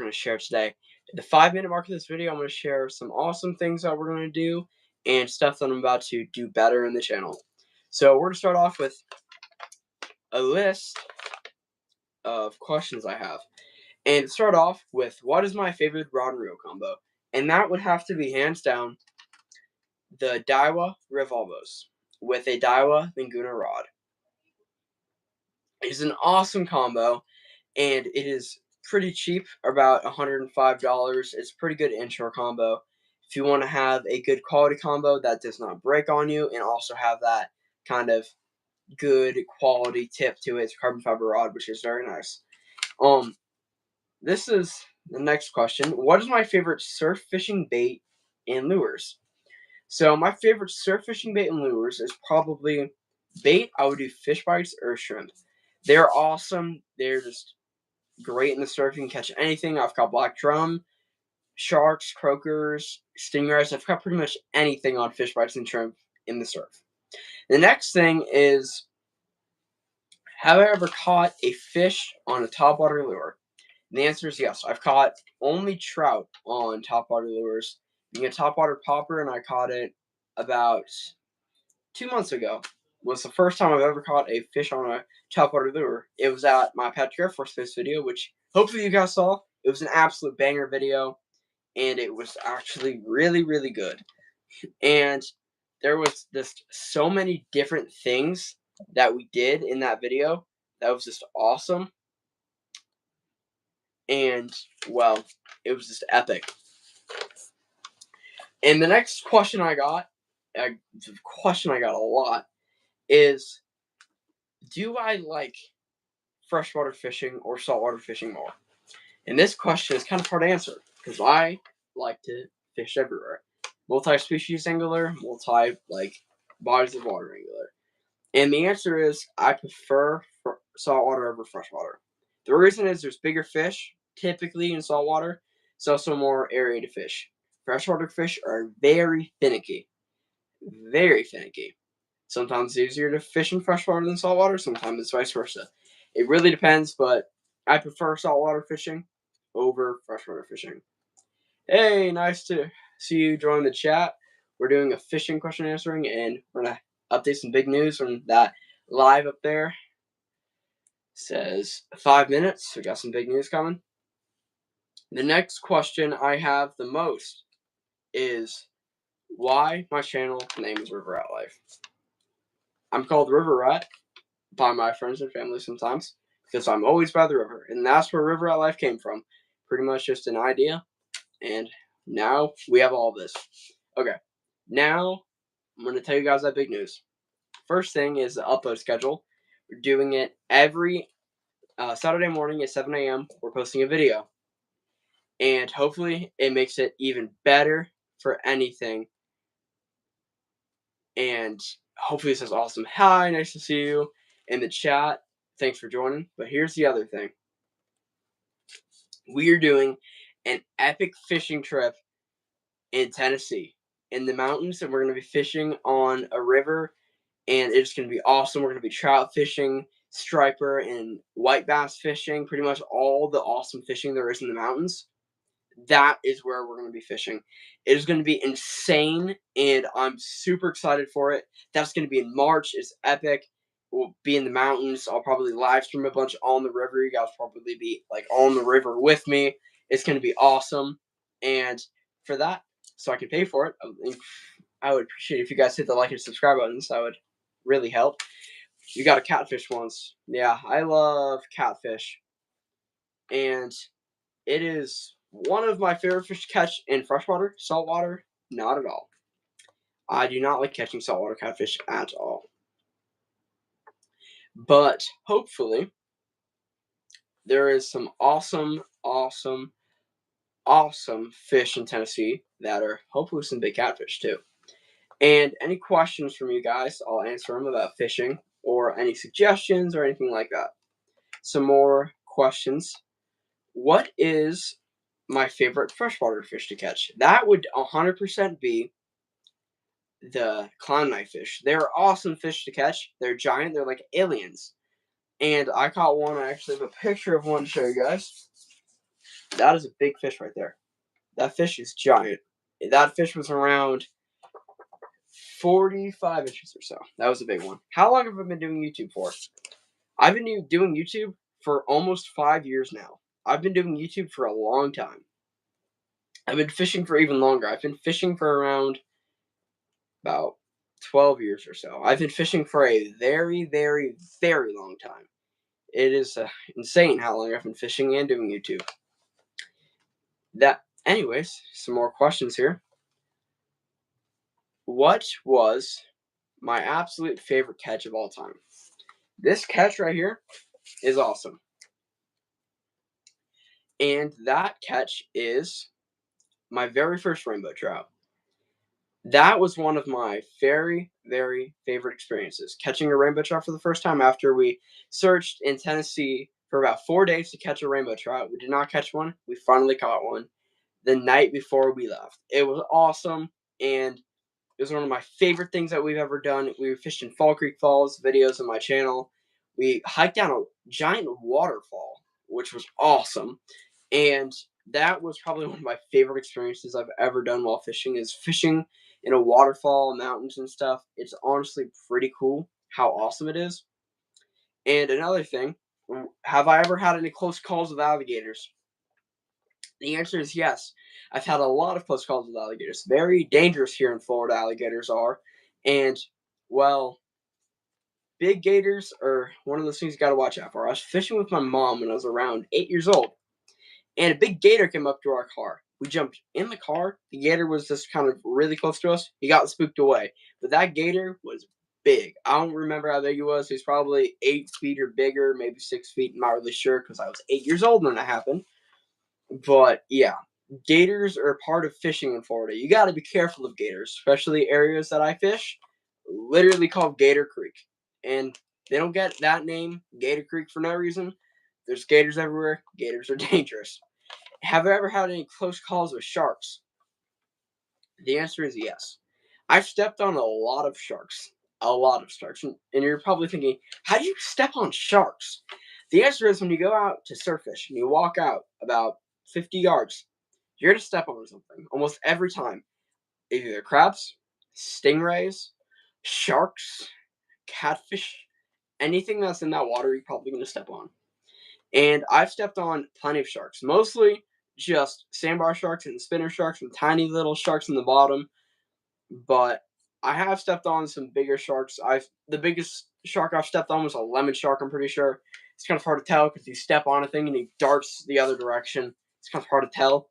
going to share today. At the 5-minute mark of this video, I'm going to share some awesome things that we're going to do and stuff that I'm about to do better in the channel. So we're going to start off with a list of questions I have. And to start off with, what is my favorite rod and reel combo? And that would have to be hands down the Daiwa Revolvos with a Daiwa Laguna rod. It's an awesome combo, and it is pretty cheap, about $105. It's a pretty good intro combo. If you want to have a good quality combo that does not break on you and also have that kind of good quality tip to it, it's carbon fiber rod, which is very nice. This is the next question. What is my favorite surf fishing bait and lures? So my favorite surf fishing bait and lures is probably bait. I would do fish bites or shrimp. They're awesome. They're just great in the surf. You can catch anything. I've caught black drum, sharks, croakers, stingrays. I've caught pretty much anything on fish bites and shrimp in the surf. The next thing is, have I ever caught a fish on a topwater lure? And the answer is yes. I've caught only trout on topwater lures. Being a topwater popper, and I caught it about 2 months ago. Was the first time I've ever caught a fish on a topwater lure. It was at my Patrick Air Force Base video, which hopefully you guys saw. It was an absolute banger video, and it was actually really, really good. And there was just so many different things that we did in that video that was just awesome. And, well, it was just epic. And the next question I got, a question I got a lot, is, do I like freshwater fishing or saltwater fishing more? And this question is kind of hard to answer because I like to fish everywhere. Multi-species angler, bodies of water angler. And the answer is I prefer saltwater over freshwater. The reason is there's bigger fish typically in saltwater. It's also more area to fish. Freshwater fish are very finicky. Very finicky. Sometimes it's easier to fish in freshwater than saltwater. Sometimes it's vice versa. It really depends, but I prefer saltwater fishing over freshwater fishing. Hey, nice to see you join the chat. We're doing a fishing question answering, and we're going to update some big news from that live up there. It says 5 minutes. We got some big news coming. The next question I have the most is why my channel name is River Rat Life. I'm called River Rat by my friends and family sometimes because I'm always by the river, and that's where River Rat Life came from. Pretty much just an idea, and now we have all this. Okay, now I'm going to tell you guys that big news. First thing is the upload schedule. We're doing it every Saturday morning at 7 a.m. We're posting a video, and hopefully it makes it even better for anything. And hopefully it says awesome. Hi, nice to see you in the chat. Thanks for joining. But here's the other thing. We are doing an epic fishing trip in Tennessee in the mountains, and we're going to be fishing on a river, and it's going to be awesome. We're going to be trout fishing, striper, and white bass fishing, pretty much all the awesome fishing there is in the mountains. That is where we're going to be fishing. It is going to be insane, and I'm super excited for it. That's going to be in March. It's epic. We'll be in the mountains. I'll probably live stream a bunch on the river. You guys will probably be on the river with me. It's going to be awesome. And for that, so I can pay for it, I would appreciate it if you guys hit the like and subscribe buttons. That would really help. You got a catfish once. Yeah, I love catfish. And it is one of my favorite fish to catch in freshwater. Saltwater, not at all. I do not like catching saltwater catfish at all. But hopefully, there is some awesome fish in Tennessee that are hopefully some big catfish too. And any questions from you guys, I'll answer them about fishing or any suggestions or anything like that. Some more questions. What is my favorite freshwater fish to catch? That would 100% be the clown knifefish. They're awesome fish to catch. They're giant. They're like aliens. And I caught one. I actually have a picture of one to show you guys. That is a big fish right there. That fish is giant. That fish was around 45 inches or so. That was a big one. How long have I been doing YouTube for? I've been doing YouTube for almost 5 years now. I've been doing YouTube for a long time. I've been fishing for even longer. I've been fishing for around about 12 years or so. I've been fishing for a very, very, very long time. It is insane how long I've been fishing and doing YouTube. Anyways, some more questions here. What was my absolute favorite catch of all time? This catch right here is awesome. And that catch is my very first rainbow trout. That was one of my very, very favorite experiences. Catching a rainbow trout for the first time after we searched in Tennessee for about 4 days to catch a rainbow trout. We did not catch one. We finally caught one the night before we left. It was awesome, and it was one of my favorite things that we've ever done. We fished in Fall Creek Falls, videos on my channel. We hiked down a giant waterfall, which was awesome. And that was probably one of my favorite experiences I've ever done while fishing, is fishing in a waterfall, mountains and stuff. It's honestly pretty cool how awesome it is. And another thing, have I ever had any close calls with alligators? The answer is yes. I've had a lot of close calls with alligators. Very dangerous here in Florida, alligators are. And, well, big gators are one of those things you got to watch out for. I was fishing with my mom when I was around 8 years old, and a big gator came up to our car. We jumped in the car. The gator was just kind of really close to us. He got spooked away. But that gator was big. I don't remember how big he was. He was probably 8 feet or bigger, maybe 6 feet. I'm not really sure because I was 8 years old when it happened. But yeah, gators are part of fishing in Florida. You got to be careful of gators, especially areas that I fish, literally called Gator Creek. And they don't get that name, Gator Creek, for no reason. There's gators everywhere. Gators are dangerous. Have I ever had any close calls with sharks? The answer is yes. I've stepped on a lot of sharks. A lot of sharks. And you're probably thinking, how do you step on sharks? The answer is when you go out to surf fish and you walk out about 50 yards, you're going to step on something almost every time. Either crabs, stingrays, sharks, catfish, anything that's in that water, you're probably going to step on. And I've stepped on plenty of sharks, mostly just sandbar sharks and spinner sharks and tiny little sharks in the bottom. But I have stepped on some bigger sharks. The biggest shark I've stepped on was a lemon shark, I'm pretty sure. It's kind of hard to tell because you step on a thing and he darts the other direction. It's kind of hard to tell.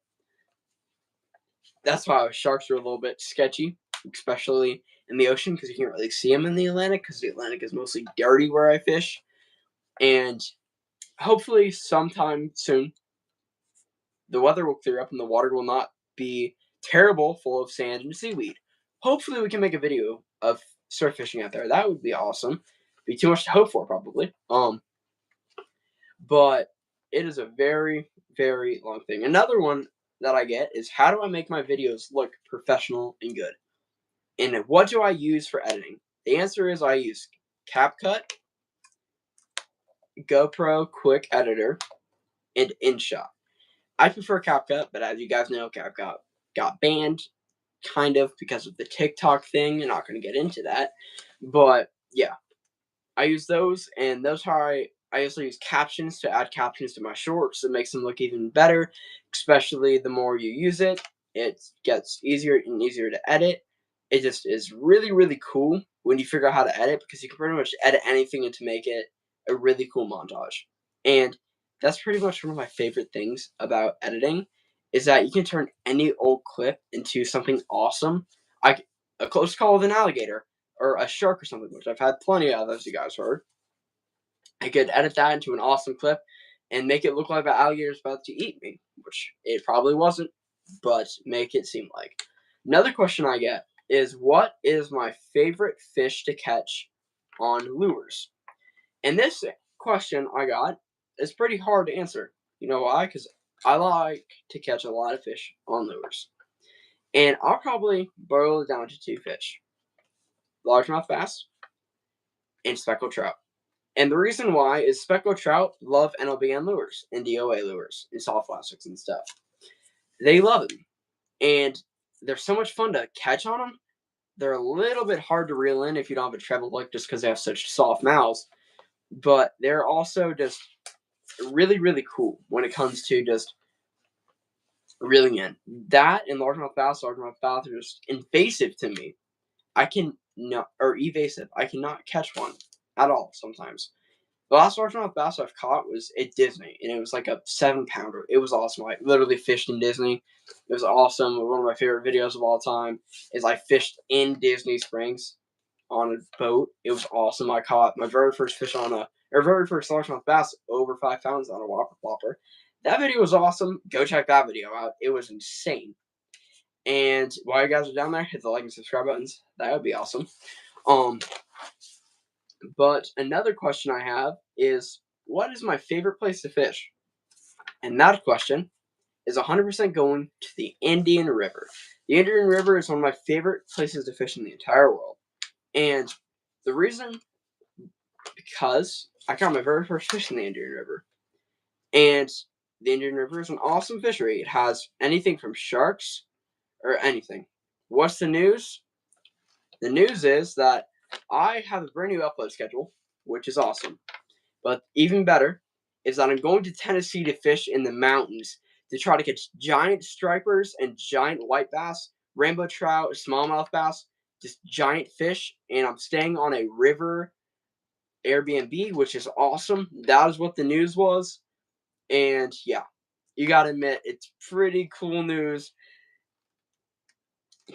That's why sharks are a little bit sketchy, especially in the ocean, because you can't really see them in the Atlantic, because the Atlantic is mostly dirty where I fish. And hopefully sometime soon, the weather will clear up and the water will not be terrible, full of sand and seaweed. Hopefully we can make a video of surf fishing out there. That would be awesome. Be too much to hope for, probably. But it is a very, very long thing. Another one that I get is, how do I make my videos look professional and good? And what do I use for editing? The answer is I use CapCut, GoPro Quick Editor, and InShot. I prefer CapCut, but as you guys know, CapCut got banned, kind of, because of the TikTok thing. I'm not going to get into that. But yeah, I use those, and those how I also use captions to add captions to my shorts. It makes them look even better, especially the more you use it. It gets easier and easier to edit. It just is really, really cool when you figure out how to edit, because you can pretty much edit anything and to make it a really cool montage. And that's pretty much one of my favorite things about editing, is that you can turn any old clip into something awesome. Like a close call with an alligator or a shark or something, which I've had plenty of, as you guys heard. I could edit that into an awesome clip and make it look like the alligator's about to eat me, which it probably wasn't, but make it seem like. Another question I get is, what is my favorite fish to catch on lures? And this question I got is pretty hard to answer. You know why? Because I like to catch a lot of fish on lures. And I'll probably boil it down to two fish: largemouth bass and speckled trout. And the reason why is speckled trout love NLBN lures and DOA lures and soft plastics and stuff. They love them. And they're so much fun to catch on them. They're a little bit hard to reel in if you don't have a treble hook just because they have such soft mouths. But they're also just really, really cool when it comes to just reeling in. That and largemouth bass are just invasive to me. I can not, or evasive. I cannot catch one at all sometimes. The last largemouth bass I've caught was at Disney, and it was like a 7-pounder. It was awesome. I literally fished in Disney. It was awesome. One of my favorite videos of all time is I fished in Disney Springs on a boat. It was awesome. I caught my very first fish on very first largemouth bass over 5 pounds on a whopper plopper. That video was awesome. Go check that video out. It was insane. And while you guys are down there, hit the like and subscribe buttons. That would be awesome. But another question I have is, what is my favorite place to fish? And that question is 100% going to the Indian River. The Indian River is one of my favorite places to fish in the entire world. And the reason, because I caught my very first fish in the Indian River. And the Indian River is an awesome fishery. It has anything from sharks or anything. What's the news? The news is that I have a brand new upload schedule, which is awesome. But even better is that I'm going to Tennessee to fish in the mountains to try to catch giant stripers and giant white bass, rainbow trout, smallmouth bass, just giant fish. And I'm staying on a river Airbnb, which is awesome. That is what the news was. And yeah, you gotta admit, it's pretty cool news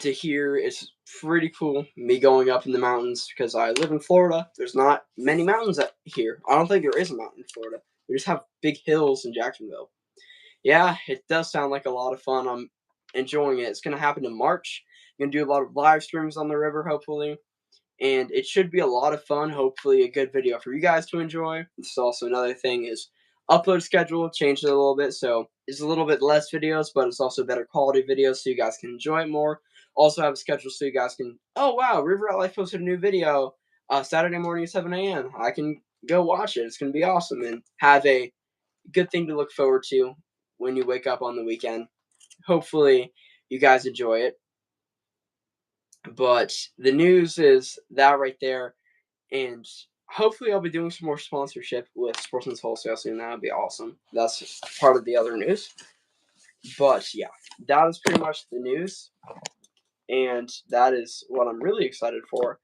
to hear. It's pretty cool, me going up in the mountains, because I live in Florida. There's not many mountains here. I don't think there is a mountain in Florida. We just have big hills in Jacksonville. Yeah, it does sound like a lot of fun. I'm enjoying it. It's going to happen in March. I'm going to do a lot of live streams on the river, hopefully. And it should be a lot of fun. Hopefully a good video for you guys to enjoy. This is also another thing is upload schedule. Changed it a little bit. So it's a little bit less videos, but it's also better quality videos so you guys can enjoy it more. Also have a schedule so you guys can, oh wow, River at Life posted a new video Saturday morning at 7 a.m. I can go watch it. It's going to be awesome and have a good thing to look forward to when you wake up on the weekend. Hopefully you guys enjoy it. But the news is that right there. And hopefully I'll be doing some more sponsorship with Sportsman's Wholesale soon. That would be awesome. That's part of the other news. But yeah, that is pretty much the news. And that is what I'm really excited for.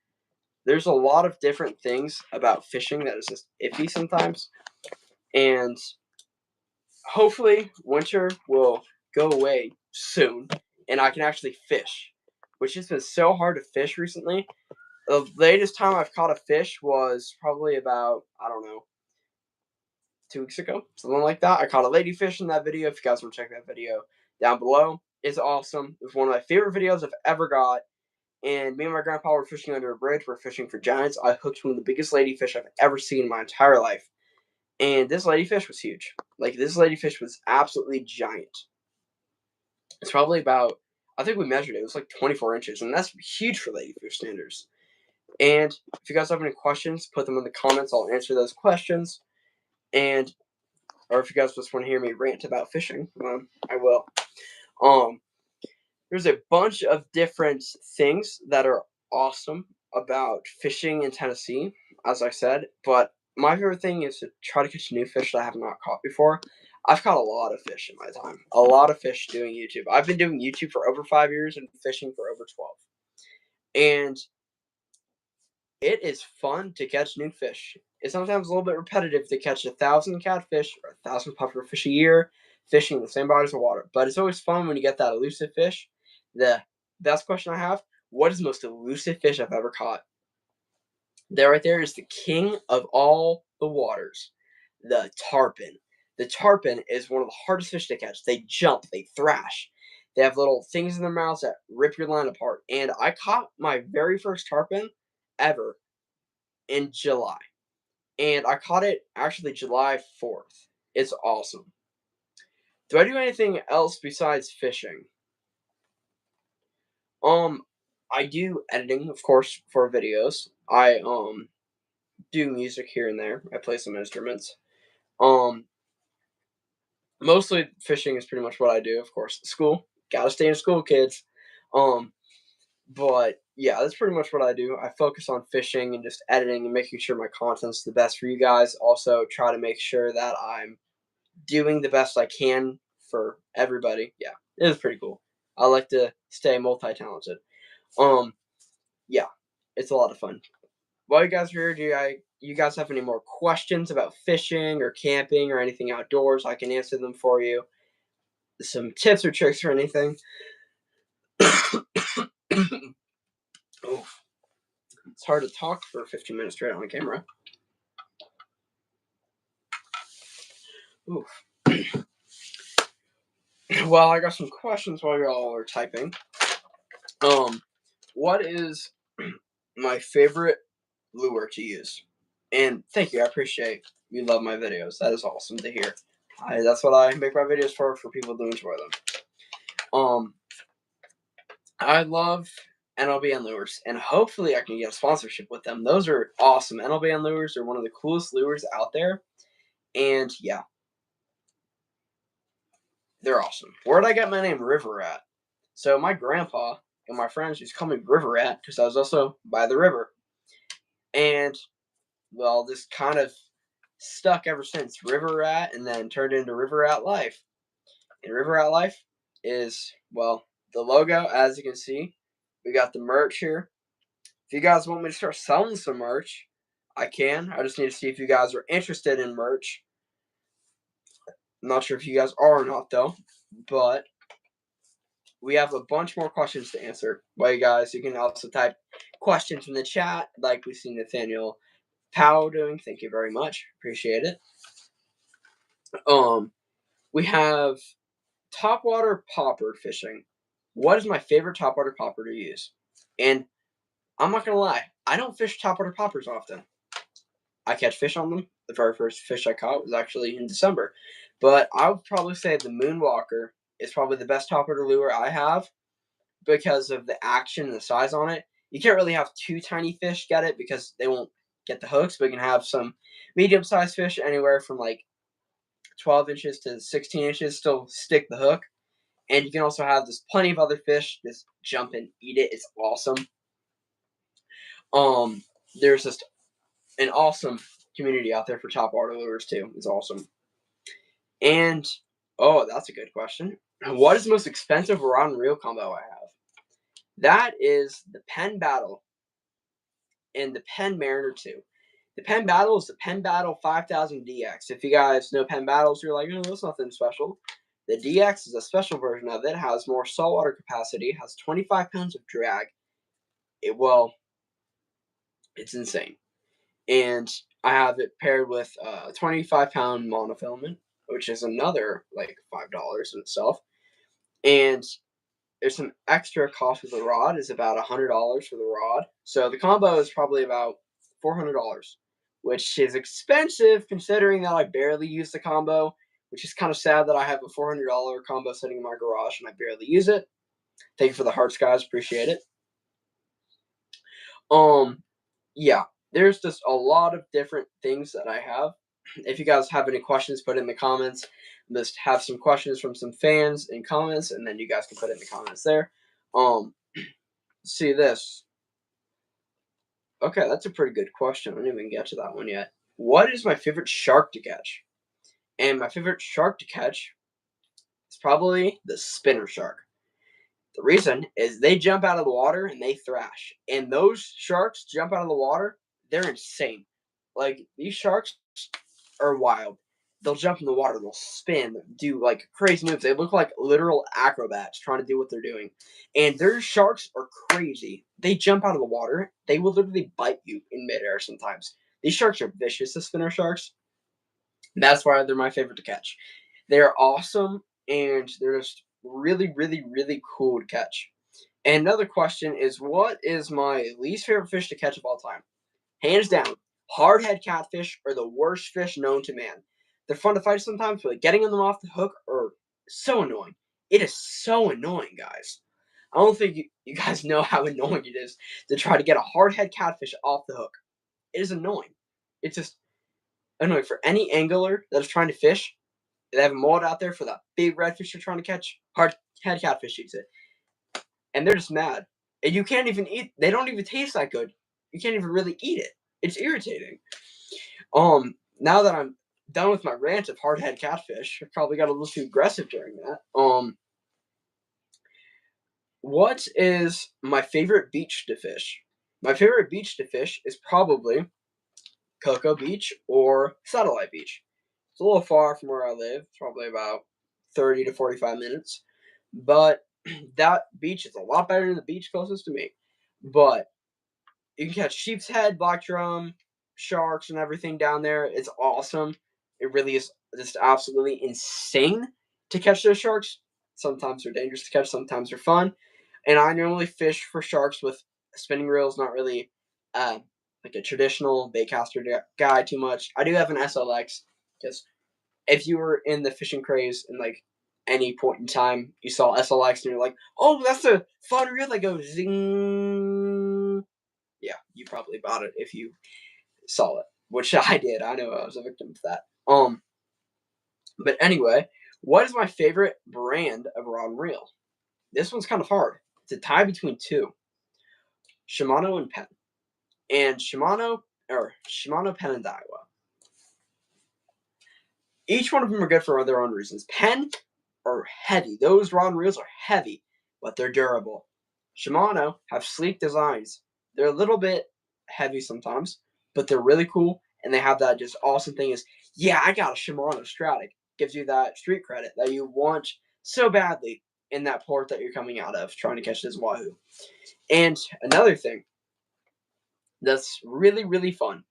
There's a lot of different things about fishing that is just iffy sometimes. And hopefully winter will go away soon and I can actually fish, which has been so hard to fish recently. The latest time I've caught a fish was probably about, I don't know, 2 weeks ago, something like that. I caught a ladyfish in that video. If you guys want to check that video down below, it's awesome. It was one of my favorite videos I've ever got. And me and my grandpa were fishing under a bridge. We're fishing for giants. I hooked one of the biggest ladyfish I've ever seen in my entire life. And this ladyfish was huge. Like, this ladyfish was absolutely giant. It's probably about, I think we measured it. It was like 24 inches. And that's huge for ladyfish standards. And if you guys have any questions, put them in the comments. I'll answer those questions. And, or if you guys just want to hear me rant about fishing, I will. There's a bunch of different things that are awesome about fishing in Tennessee, as I said, but my favorite thing is to try to catch new fish that I have not caught before. I've caught a lot of fish in my time. A lot of fish doing YouTube. I've been doing YouTube for over 5 years and fishing for over 12. And it is fun to catch new fish. It's sometimes a little bit repetitive to catch 1,000 catfish or 1,000 pufferfish a year fishing in the same bodies of water. But it's always fun when you get that elusive fish. The best question I have, what is the most elusive fish I've ever caught? That right there is the king of all the waters, the tarpon. The tarpon is one of the hardest fish to catch. They jump, they thrash. They have little things in their mouths that rip your line apart. And I caught my very first tarpon ever in July. And I caught it actually July 4th. It's awesome. Do I do anything else besides fishing? I do editing, of course, for videos. I do music here and there. I play some instruments. Mostly fishing is pretty much what I do. Of course, school. Gotta stay in school, kids. Um, but yeah, that's pretty much what I do. I focus on fishing and just editing and making sure my content's the best for you guys. Also, try to make sure that I'm doing the best I can for everybody. Yeah, it is pretty cool. I like to stay multi-talented. Um, yeah, it's a lot of fun. While you guys are here, you guys have any more questions about fishing or camping or anything outdoors? I can answer them for you. Some tips or tricks or anything. Oof. It's hard to talk for 15 minutes straight on camera. Oof. Well, I got some questions while y'all are typing. What is my favorite lure to use? And thank you, I appreciate you love my videos. That is awesome to hear. That's what I make my videos for people to enjoy them. I love NLBN lures, and hopefully I can get a sponsorship with them. Those are awesome. NLBN lures are one of the coolest lures out there, and yeah, they're awesome. Where'd I get my name River Rat? So my grandpa and my friends used to call me River Rat because I was also by the river, and well, this kind of stuck ever since River Rat, and then turned into River Rat Life. And River Rat Life is, well, the logo, as you can see. We got the merch here. If you guys want me to start selling some merch, I can. I just need to see if you guys are interested in merch. I'm not sure if you guys are or not, though. But we have a bunch more questions to answer. Well, you guys, you can also type questions in the chat, like we see Nathaniel Powell doing. Thank you very much. Appreciate it. We have topwater popper fishing. What is my favorite topwater popper to use? And I'm not gonna lie, I don't fish topwater poppers often. I catch fish on them. The very first fish I caught was actually in December. But I would probably say the Moonwalker is probably the best topwater lure I have because of the action and the size on it. You can't really have too tiny fish get it because they won't get the hooks, but you can have some medium-sized fish anywhere from like 12 inches to 16 inches still stick the hook. And you can also have just plenty of other fish just jump and eat it. It's awesome. There's just an awesome community out there for topwater lures too. It's awesome. And oh, that's a good question. What is the most expensive rod and reel combo I have? That is the Penn Battle and the Penn Mariner 2. The Penn Battle is the Penn Battle 5000 DX. If you guys know Penn Battles, you're like, oh, that's nothing special. The DX is a special version of it. Has more saltwater capacity. Has 25 pounds of drag. It's insane. And I have it paired with a 25-pound monofilament, which is another like $5 in itself. And there's some extra cost with the rod. Is about $100 for the rod. So the combo is probably about $400, which is expensive considering that I barely use the combo, which is kind of sad that I have a $400 combo sitting in my garage and I barely use it. Thank you for the hearts, guys. Appreciate it. Yeah, there's just a lot of different things that I have. If you guys have any questions, put it in the comments. Just have some questions from some fans in comments, and then you guys can put it in the comments there. See this. Okay, that's a pretty good question. I didn't even get to that one yet. What is my favorite shark to catch? And my favorite shark to catch is probably the spinner shark. The reason is they jump out of the water and they thrash. And those sharks jump out of the water, they're insane. Like, these sharks are wild. They'll jump in the water, they'll spin, do like crazy moves. They look like literal acrobats trying to do what they're doing. And their sharks are crazy. They jump out of the water, they will literally bite you in midair sometimes. These sharks are vicious, the spinner sharks. That's why they're my favorite to catch. They're awesome and they're just really, really, really cool to catch. And another question is, what is my least favorite fish to catch of all time? Hands down, hardhead catfish are the worst fish known to man. They're fun to fight sometimes, but getting them off the hook are so annoying. It is so annoying, guys. I don't think you guys know how annoying it is to try to get a hardhead catfish off the hook. It is annoying. It's just annoying for any angler that is trying to fish. They have a mullet out there for that big redfish you're trying to catch. Hard head catfish eats it, and they're just mad. And you can't even eat. They don't even taste that good. You can't even really eat it. It's irritating. Now that I'm done with my rant of hardhead catfish, I probably got a little too aggressive during that. What is my favorite beach to fish? My favorite beach to fish is probably Cocoa Beach or Satellite Beach. It's a little far from where I live, probably about 30 to 45 minutes. But that beach is a lot better than the beach closest to me. But you can catch sheep's head, black drum, sharks, and everything down there. It's awesome. It really is just absolutely insane to catch those sharks. Sometimes they're dangerous to catch, sometimes they're fun. And I normally fish for sharks with spinning reels, not really like a traditional baitcaster guy too much. I do have an SLX because if you were in the fishing craze in like any point in time, you saw SLX and you're like, oh, that's a fun reel that goes zing. Yeah, you probably bought it if you saw it, which I did. I know I was a victim of that. But anyway, what is my favorite brand of rod and reel? This one's kind of hard. It's a tie between two, Shimano and Penn. And Shimano Penn and Daiwa. Each one of them are good for their own reasons. Penn are heavy. Those rod and reels are heavy, but they're durable. Shimano have sleek designs. They're a little bit heavy sometimes, but they're really cool. And they have that just awesome thing is, yeah, I got a Shimano Stratic. Gives you that street credit that you want so badly in that port that you're coming out of trying to catch this wahoo. And another thing that's really, really fun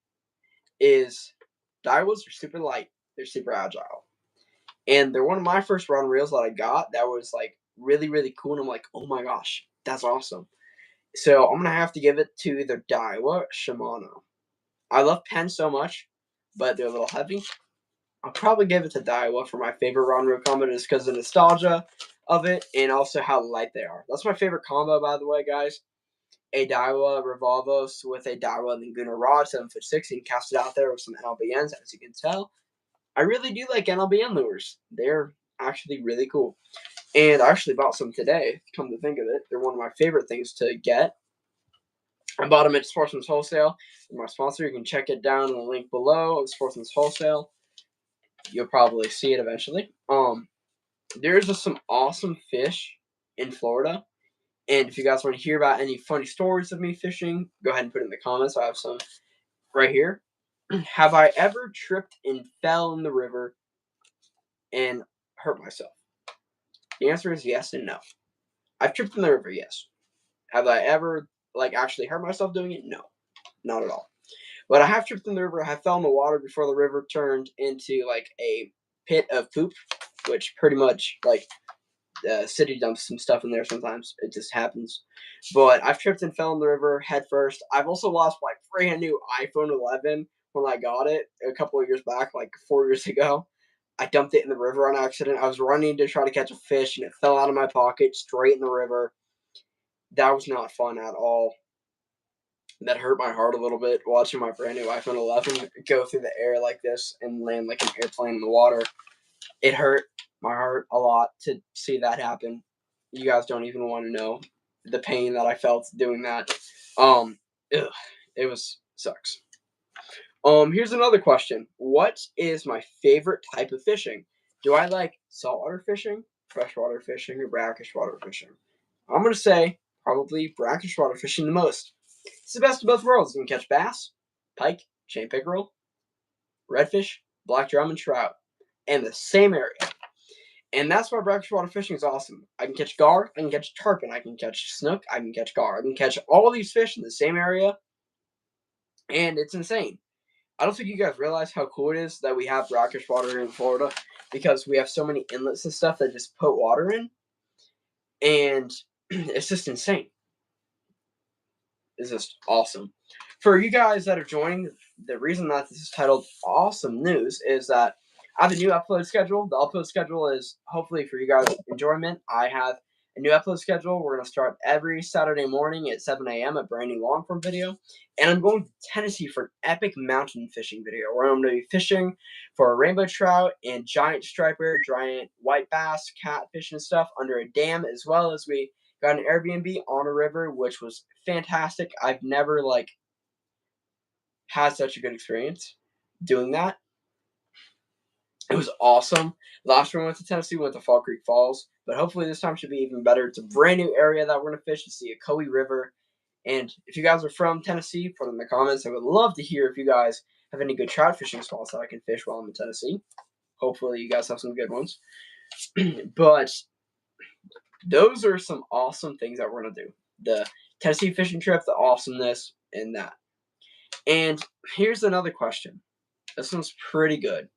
is Daiwas are super light. They're super agile. And they're one of my first rod and reels that I got that was like really, really cool. And I'm like, oh my gosh, that's awesome. So I'm gonna have to give it to either Daiwa or Shimano. I love Penn so much, but they're a little heavy. I'll probably give it to Daiwa for my favorite rod and reel combo just because of the nostalgia of it and also how light they are. That's my favorite combo, by the way, guys. A Daiwa Revolvos with a Daiwa Laguna rod, 7'6", and cast it out there with some NLBNs, as you can tell. I really do like NLBN lures. They're actually really cool. And I actually bought some today, come to think of it. They're one of my favorite things to get. I bought them at Sportsman's Wholesale. They're my sponsor. You can check it down in the link below of Sportsman's Wholesale. You'll probably see it eventually. There's just some awesome fish in Florida. And if you guys want to hear about any funny stories of me fishing, go ahead and put it in the comments. I have some right here. Have I ever tripped and fell in the river and hurt myself? The answer is yes and no. I've tripped in the river, yes. Have I ever actually hurt myself doing it? No, not at all. But I have tripped in the river. I fell in the water before the river turned into like a pit of poop, which pretty much the city dumps some stuff in there sometimes. It just happens. But I've tripped and fell in the river head first. I've also lost my brand new iPhone 11 when I got it a couple of years back, like 4 years ago. I dumped it in the river on accident. I was running to try to catch a fish, and it fell out of my pocket straight in the river. That was not fun at all. That hurt my heart a little bit, watching my brand new iPhone 11 go through the air like this and land like an airplane in the water. It hurt my heart a lot to see that happen. You guys don't even want to know the pain that I felt doing that. It was sucks. Here's another question. What is my favorite type of fishing? Do I like saltwater fishing, freshwater fishing, or brackish water fishing? I'm gonna say probably brackish water fishing the most. It's the best of both worlds. You can catch bass, pike, chain pickerel, redfish, black drum, and trout in the same area. And that's why brackish water fishing is awesome. I can catch gar, I can catch tarpon, I can catch snook, I can catch gar. I can catch all these fish in the same area, and it's insane. I don't think you guys realize how cool it is that we have brackish water in Florida because we have so many inlets and stuff that just put water in, and it's just insane. It's just awesome. For you guys that are joining, the reason that this is titled Awesome News is that I have a new upload schedule. The upload schedule is hopefully for you guys' enjoyment. I have a new upload schedule. We're going to start every Saturday morning at 7 a.m. a brand new long form video. And I'm going to Tennessee for an epic mountain fishing video where I'm going to be fishing for a rainbow trout and giant striper, giant white bass, catfish, and stuff under a dam, as well as we got an Airbnb on a river, which was fantastic. I've never had such a good experience doing that. It was awesome. Last time we went to Tennessee, we went to Fall Creek Falls, but hopefully this time should be even better. It's a brand new area that we're going to fish to see a Coe River. And if you guys are from Tennessee, put it in the comments. I would love to hear if you guys have any good trout fishing spots that I can fish while I'm in Tennessee. Hopefully you guys have some good ones. But those are some awesome things that we're going to do. The Tennessee fishing trip, the awesomeness, and that. And here's another question. This one's pretty good.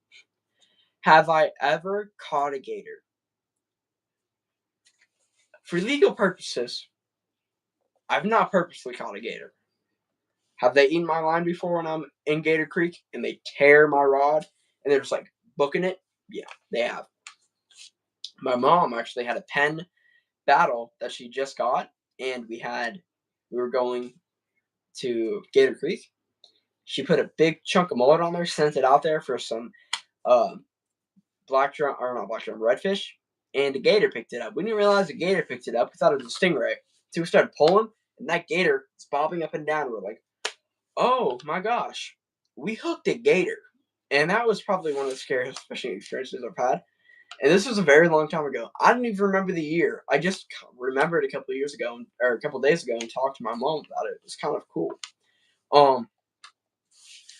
Have I ever caught a gator? For legal purposes, I've not purposely caught a gator. Have they eaten my line before when I'm in Gator Creek and they tear my rod and they're just like booking it? Yeah, they have. My mom actually had a pen battle that she just got, and we were going to Gator Creek. She put a big chunk of mullet on there, sent it out there for some redfish, and the gator picked it up. We didn't realize the gator picked it up. We thought it was a stingray. So we started pulling, and that gator is bobbing up and down. We're like, oh my gosh, we hooked a gator. And that was probably one of the scariest fishing experiences I've had. And this was a very long time ago. I don't even remember the year. I just remembered a couple days ago and talked to my mom about it. It was kind of cool.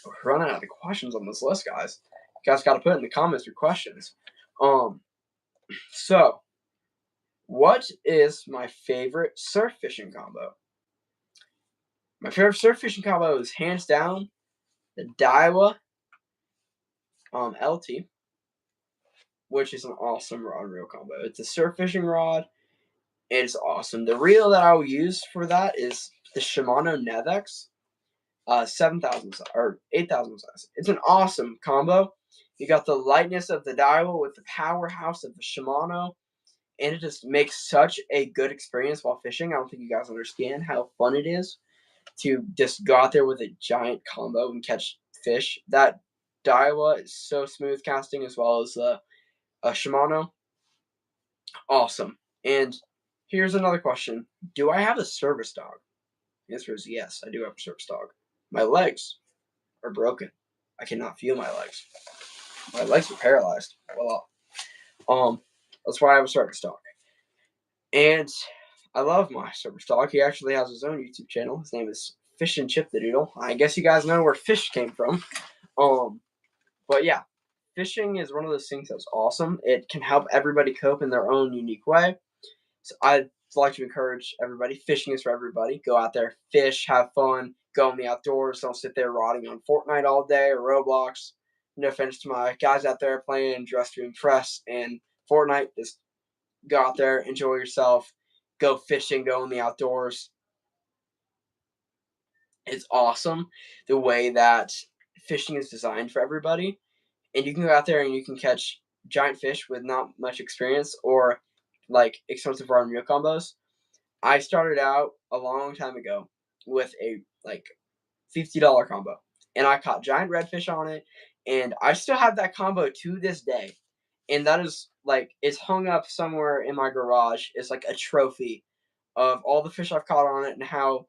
We're running out of questions on this list, guys. You guys got to put in the comments your questions. So, what is my favorite surf fishing combo? My favorite surf fishing combo is hands down the Daiwa LT, which is an awesome rod and reel combo. It's a surf fishing rod. It's awesome. The reel that I will use for that is the Shimano Nevex 7,000 or 8,000 size. It's an awesome combo. You got the lightness of the Daiwa with the powerhouse of the Shimano, and it just makes such a good experience while fishing. I don't think you guys understand how fun it is to just go out there with a giant combo and catch fish. That Daiwa is so smooth casting, as well as the Shimano. Awesome. And here's another question. Do I have a service dog? The answer is yes, I do have a service dog. My legs are broken. I cannot feel my legs. My legs are paralyzed. Well, that's why I have a service dog. And I love my service dog. He actually has his own YouTube channel. His name is Fish and Chip the Doodle. I guess you guys know where fish came from. But yeah, fishing is one of those things that's awesome. It can help everybody cope in their own unique way. So I'd like to encourage everybody. Fishing is for everybody. Go out there, fish, have fun, go in the outdoors. Don't sit there rotting on Fortnite all day or Roblox. No offense to my guys out there playing Dress to Impress and Fortnite. Just go out there, enjoy yourself, go fishing, go in the outdoors. It's awesome the way that fishing is designed for everybody. And you can go out there and you can catch giant fish with not much experience or expensive rod and reel combos. I started out a long time ago with a $50 combo, and I caught giant redfish on it, and I still have that combo to this day. And that is it's hung up somewhere in my garage. It's like a trophy of all the fish I've caught on it and how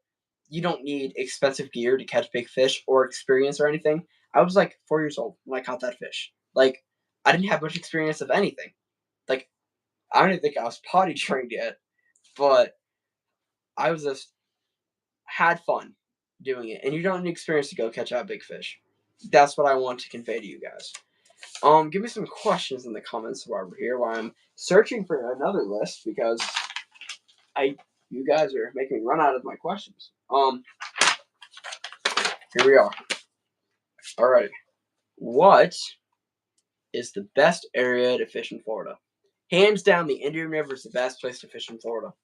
you don't need expensive gear to catch big fish or experience or anything. I was 4 years old when I caught that fish. I didn't have much experience of anything. I don't even think I was potty trained yet, but I was just had fun doing it. And you don't need experience to go catch out big fish. That's what I want to convey to you guys. Give me some questions in the comments while we're here, while I'm searching for another list, because you guys are making me run out of my questions. Here we are. Alrighty. What is the best area to fish in Florida? Hands down, the Indian River is the best place to fish in Florida.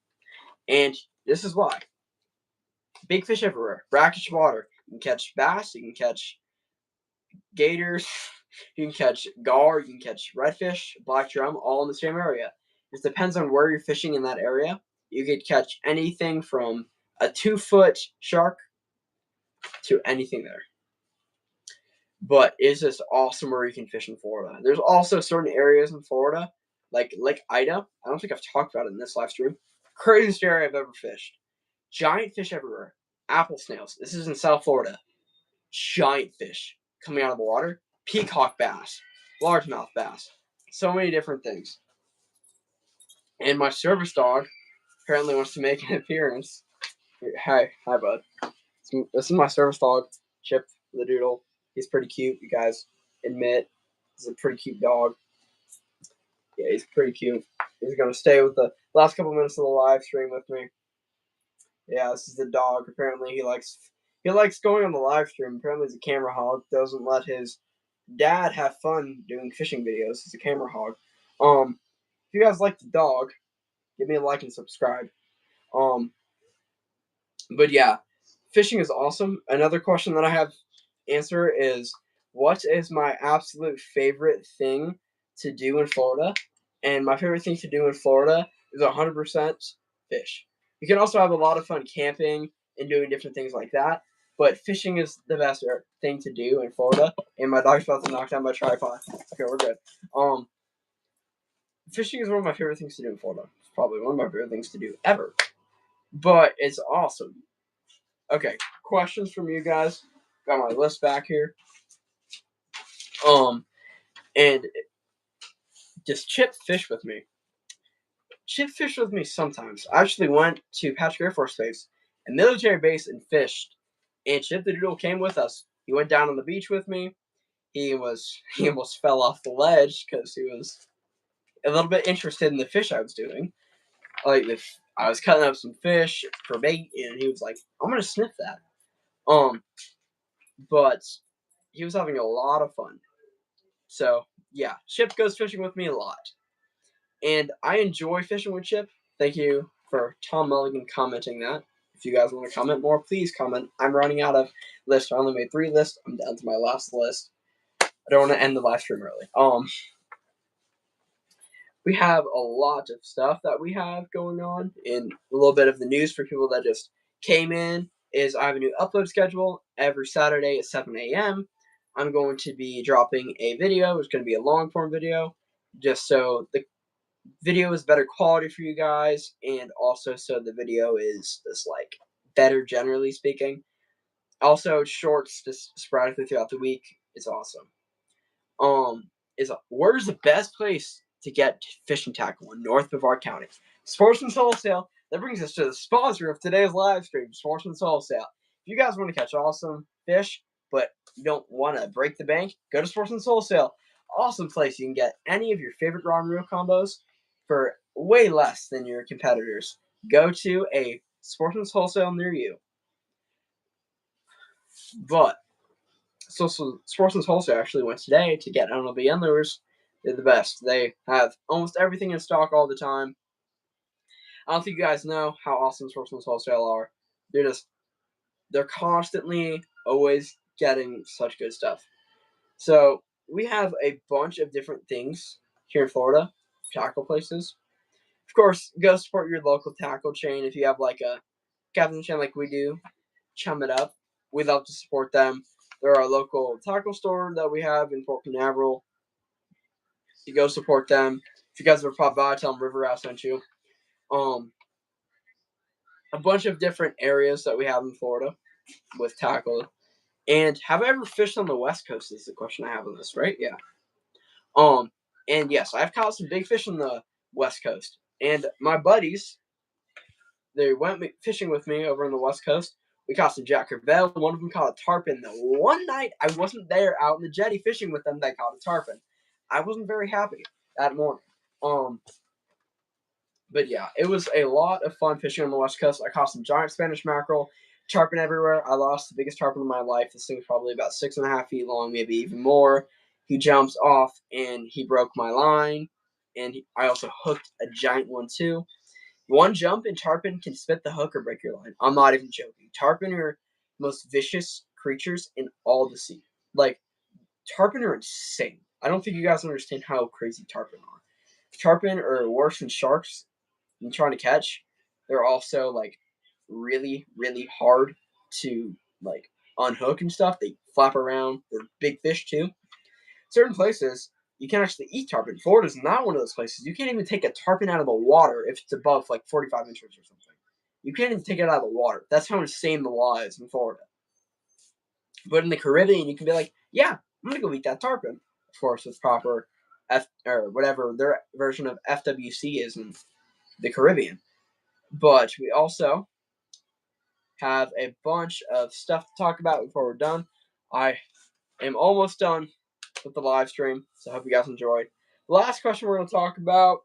And this is why. Big fish everywhere. Brackish water. You can catch bass. You can catch gators. You can catch gar. You can catch redfish, black drum, all in the same area. It depends on where you're fishing in that area. You could catch anything from a 2-foot shark to anything there. But it's just awesome where you can fish in Florida. There's also certain areas in Florida, like Lake Ida. I don't think I've talked about it in this live stream. Craziest area I've ever fished. Giant fish everywhere. Apple snails. This is in South Florida. Giant fish coming out of the water. Peacock bass. Largemouth bass. So many different things. And my service dog apparently wants to make an appearance. Hi, bud. This is my service dog, Chip the Doodle. He's pretty cute, you guys admit. He's a pretty cute dog. Yeah, he's pretty cute. He's gonna stay with the last couple minutes of the live stream with me. Yeah, this is the dog. Apparently he likes going on the live stream. Apparently he's a camera hog. Doesn't let his dad have fun doing fishing videos. He's a camera hog. If you guys like the dog, give me a like and subscribe. But yeah, fishing is awesome. Another question that I have answer is, what is my absolute favorite thing to do in Florida? And my favorite thing to do in Florida is 100% fish. You can also have a lot of fun camping and doing different things like that, but fishing is the best thing to do in Florida. And my dog's about to knock down my tripod. Okay, we're good. Fishing is one of my favorite things to do in Florida. It's probably one of my favorite things to do ever. But it's awesome. Okay, questions from you guys. Got my list back here. And just Chip fish with me. Chip fished with me sometimes. I actually went to Patrick Air Force Base, a military base, and fished. And Chip the Doodle came with us. He went down on the beach with me. He almost fell off the ledge because he was a little bit interested in the fish I was doing. Like, if I was cutting up some fish for bait, and he was like, "I'm gonna sniff that." But he was having a lot of fun. So yeah, Chip goes fishing with me a lot, and I enjoy fishing with Chip. Thank you for Tom Mulligan commenting that. If you guys want to comment more, please comment. I'm running out of lists. I only made 3 lists. I'm down to my last list. I don't want to end the live stream early. We have a lot of stuff that we have going on, and a little bit of the news for people that just came in is I have a new upload schedule every Saturday at 7 a.m. I'm going to be dropping a video. It's going to be a long form video, just so the video is better quality for you guys, and also so the video is just like better generally speaking. Also, shorts just sporadically throughout the week. It's awesome. Where's the best place to get fishing tackle in North Brevard County? Sportsman's Wholesale. That brings us to the sponsor of today's live stream, Sportsman's Wholesale. If you guys want to catch awesome fish, but you don't want to break the bank, go to Sportsman's Wholesale. Awesome place. You can get any of your favorite rod and reel combos for way less than your competitors. Go to a Sportsman's Wholesale near you. But so Sportsman's Wholesale actually went today to get MLB lures. They're the best. They have almost everything in stock all the time. I don't think you guys know how awesome Sportsman's Wholesale are. They're constantly always getting such good stuff. So we have a bunch of different things here in Florida, tackle places. Of course, go support your local tackle chain. If you have like a captain chain like we do, chum it up. We love to support them. There are a local tackle store that we have in Port Canaveral. You go support them. If you guys ever pop by, tell them River Rat sent you. A bunch of different areas that we have in Florida with tackle. And have I ever fished on the West Coast is the question I have on this, right? Yeah. And yes, I've caught some big fish on the West Coast. And my buddies, they went fishing with me over on the West Coast. We caught some Jack Crevalle. One of them caught a tarpon. The one night I wasn't there out in the jetty fishing with them, they caught a tarpon. I wasn't very happy that morning. But yeah, it was a lot of fun fishing on the West Coast. I caught some giant Spanish mackerel, tarpon everywhere. I lost the biggest tarpon of my life. This thing was probably about 6.5 feet long, maybe even more. He jumps off and he broke my line. And I also hooked a giant one too. One jump and tarpon can spit the hook or break your line. I'm not even joking. Tarpon are the most vicious creatures in all the sea. Like, tarpon are insane. I don't think you guys understand how crazy tarpon are. tarpon are worse than sharks in trying to catch. They're also like really, really hard to like unhook and stuff. They flap around. They're big fish too. Certain places you can actually eat tarpon. Florida's not one of those places. You can't even take a tarpon out of the water if it's above like 45 inches or something. You can't even take it out of the water. That's how insane the law is in Florida. But in the Caribbean, you can be like, yeah, I'm gonna go eat that tarpon. Of course, with proper F or whatever their version of FWC is in the Caribbean. But we also have a bunch of stuff to talk about before we're done. I am almost done with the live stream, so I hope you guys enjoyed. The last question we're going to talk about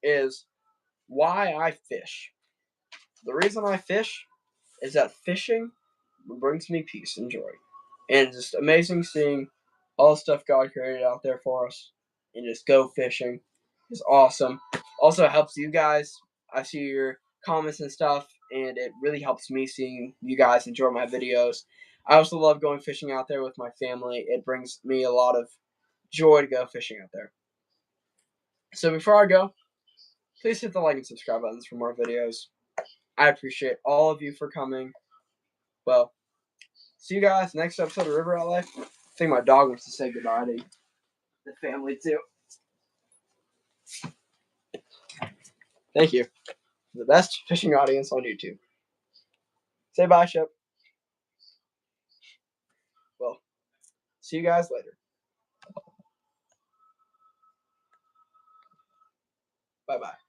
is why I fish. The reason I fish is that fishing brings me peace and joy. And it's just amazing seeing all the stuff God created out there for us and just go fishing is awesome. Also helps you guys. I see your comments and stuff, and it really helps me seeing you guys enjoy my videos. I also love going fishing out there with my family. It brings me a lot of joy to go fishing out there. So before I go, please hit the like and subscribe buttons for more videos. I appreciate all of you for coming. Well, see you guys next episode of River Out Life. I think my dog wants to say goodbye to the family too. Thank you. The best fishing audience on YouTube. Say bye, Shep. Well, see you guys later. Bye bye.